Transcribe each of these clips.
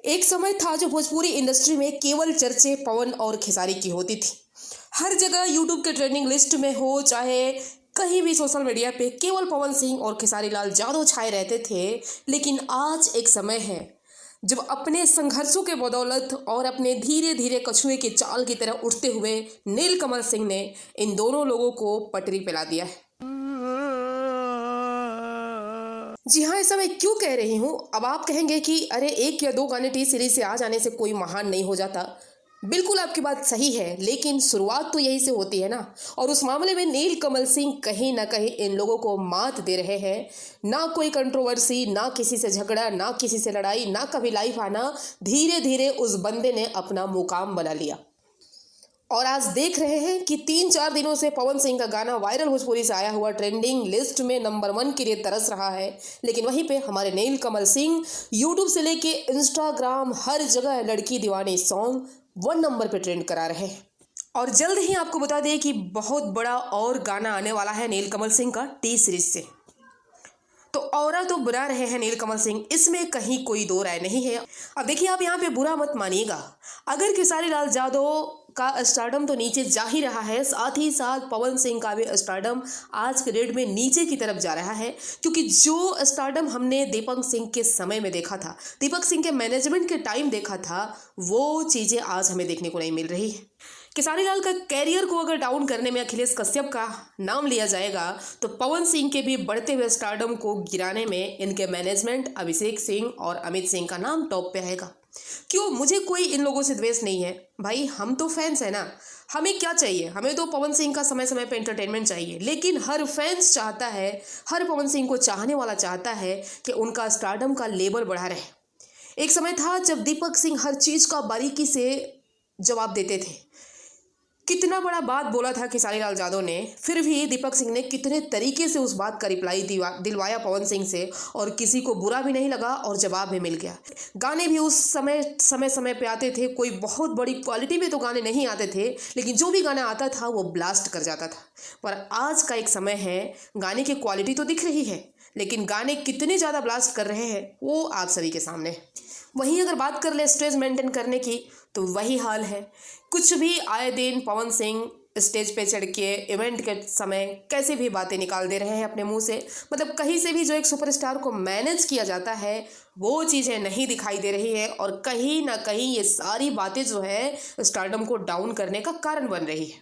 एक समय था जो भोजपुरी इंडस्ट्री में केवल चर्चे पवन और खेसारी की होती थी। हर जगह यूट्यूब के ट्रेंडिंग लिस्ट में हो चाहे कहीं भी सोशल मीडिया पे केवल पवन सिंह और खेसारी लाल यादव छाए रहते थे। लेकिन आज एक समय है जब अपने संघर्षों के बदौलत और अपने धीरे धीरे कछुए की चाल की तरह उठते हुए नीलकमल सिंह ने इन दोनों लोगों को पटरी पे ला दिया है। जी हाँ, ऐसा मैं क्यों कह रही हूँ। अब आप कहेंगे कि अरे एक या दो गाने टी सीरीज से आ जाने से कोई महान नहीं हो जाता। बिल्कुल आपकी बात सही है, लेकिन शुरुआत तो यही से होती है ना। और उस मामले में नीलकमल सिंह कहीं ना कहीं इन लोगों को मात दे रहे हैं। ना कोई कंट्रोवर्सी, ना किसी से झगड़ा, ना किसी से लड़ाई, ना कभी लाइव आना। धीरे धीरे उस बंदे ने अपना मुकाम बना लिया और आज देख रहे हैं कि 3-4 दिनों से पवन सिंह का गाना वायरल भोजपुरी से आया हुआ ट्रेंडिंग लिस्ट में नंबर 1 के लिए तरस रहा है। लेकिन वहीं पे हमारे नीलकमल सिंह यूट्यूब से लेके इंस्टाग्राम हर जगह लड़की दीवानी सॉन्ग 1 नंबर पे ट्रेंड करा रहे हैं। और जल्द ही आपको बता दें कि बहुत बड़ा और गाना आने वाला है नीलकमल सिंह का टी सीरीज से। तो औरा तो बुरा रहे हैं नीलकमल सिंह, इसमें कहीं कोई दो राय नहीं है। अब देखिए, आप यहाँ पे बुरा मत मानिएगा। अगर खेसारी लाल यादव का स्टारडम तो नीचे जा ही रहा है, साथ ही साथ पवन सिंह का भी स्टारडम आज के डेट में नीचे की तरफ जा रहा है। क्योंकि जो स्टारडम हमने दीपक सिंह के समय में देखा था, दीपक सिंह के मैनेजमेंट के टाइम देखा था, वो चीज़ें आज हमें देखने को नहीं मिल रही है। खेसारी लाल का कैरियर को अगर डाउन करने में अखिलेश कश्यप का नाम लिया जाएगा, तो पवन सिंह के भी बढ़ते हुए स्टारडम को गिराने में इनके मैनेजमेंट अभिषेक सिंह और अमित सिंह का नाम टॉप पे आएगा। क्यों? मुझे कोई इन लोगों से द्वेष नहीं है भाई, हम तो फैंस है ना। हमें क्या चाहिए? हमें तो पवन सिंह का समय समय पे एंटरटेनमेंट चाहिए। लेकिन हर फैंस चाहता है, हर पवन सिंह को चाहने वाला चाहता है कि उनका स्टारडम का लेवल बढ़ा रहे। एक समय था जब दीपक सिंह हर चीज़ का बारीकी से जवाब देते थे। कितना बड़ा बात बोला था खेसारी लाल यादव ने, फिर भी दीपक सिंह ने कितने तरीके से उस बात का रिप्लाई दिलवाया पवन सिंह से, और किसी को बुरा भी नहीं लगा और जवाब भी मिल गया। गाने भी उस समय पे आते थे। कोई बहुत बड़ी क्वालिटी में तो गाने नहीं आते थे, लेकिन जो भी गाना आता था वो ब्लास्ट कर जाता था। पर आज का एक समय है, गाने की क्वालिटी तो दिख रही है, लेकिन गाने कितने ज़्यादा ब्लास्ट कर रहे हैं वो आप सभी के सामने है। वहीं अगर बात कर ले स्टेज मेंटेन करने की, तो वही हाल है। कुछ भी आए दिन पवन सिंह स्टेज पे चढ़ के इवेंट के समय कैसे भी बातें निकाल दे रहे हैं अपने मुंह से। मतलब कहीं से भी जो एक सुपरस्टार को मैनेज किया जाता है वो चीज़ें नहीं दिखाई दे रही है, और कहीं ना कहीं ये सारी बातें जो है स्टारडम को डाउन करने का कारण बन रही है।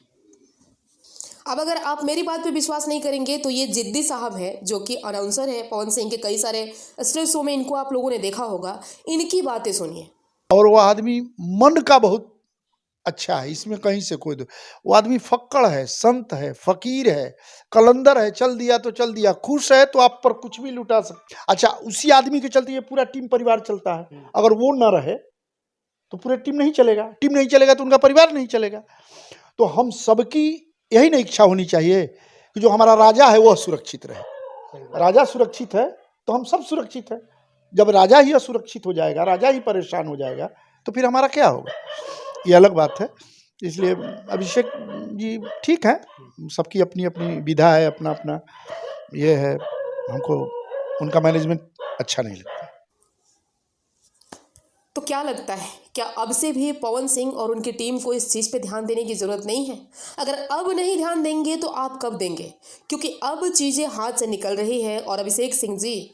अब अगर आप मेरी बात पे विश्वास नहीं करेंगे, तो ये जिद्दी साहब है जो कि अनाउंसर है पवन सिंह के कई सारे स्टेज शो में, इनको आप लोगों ने देखा होगा। इनकी बातें सुनिए। और वो आदमी मन का बहुत अच्छा है, इसमें कहीं से कोई दो। वो आदमी फक्कड़ है, संत है, फकीर है, कलंदर है। चल दिया तो चल दिया, खुश है तो आप पर कुछ भी लुटा सकते। अच्छा, उसी आदमी के चलते ये पूरा टीम परिवार चलता है। अगर वो ना रहे तो पूरा टीम नहीं चलेगा, टीम नहीं चलेगा तो उनका परिवार नहीं चलेगा। तो हम सबकी यही ना इच्छा होनी चाहिए कि जो हमारा राजा है वह सुरक्षित रहे। राजा सुरक्षित है तो हम सब सुरक्षित है। जब राजा ही असुरक्षित हो जाएगा, राजा ही परेशान हो जाएगा, तो फिर हमारा क्या होगा? ये अलग बात है। इसलिए अभिषेक जी ठीक है, सबकी अपनी अपनी विधा है, अपना अपना ये है। हमको उनका मैनेजमेंट अच्छा नहीं लगता। तो क्या लगता है, क्या अब से भी पवन सिंह और उनकी टीम को इस चीज़ पे ध्यान देने की ज़रूरत नहीं है? अगर अब नहीं ध्यान देंगे तो आप कब देंगे? क्योंकि अब चीज़ें हाथ से निकल रही है। और अभिषेक सिंह जी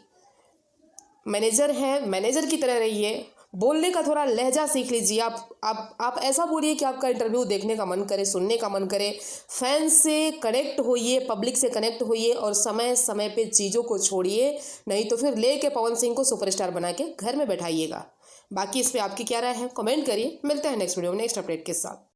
मैनेजर हैं, मैनेजर की तरह रहिए। बोलने का थोड़ा लहजा सीख लीजिए। आप ऐसा बोलिए कि आपका इंटरव्यू देखने का मन करे, सुनने का मन करे। फैंस से कनेक्ट होइए, पब्लिक से कनेक्ट होइए, और समय समय पे चीज़ों को छोड़िए। नहीं तो फिर ले के पवन सिंह को सुपरस्टार बना के घर में बैठाइएगा। बाकी इस पर आपकी क्या राय है, कमेंट करिए। मिलते हैं नेक्स्ट वीडियो में नेक्स्ट अपडेट के साथ।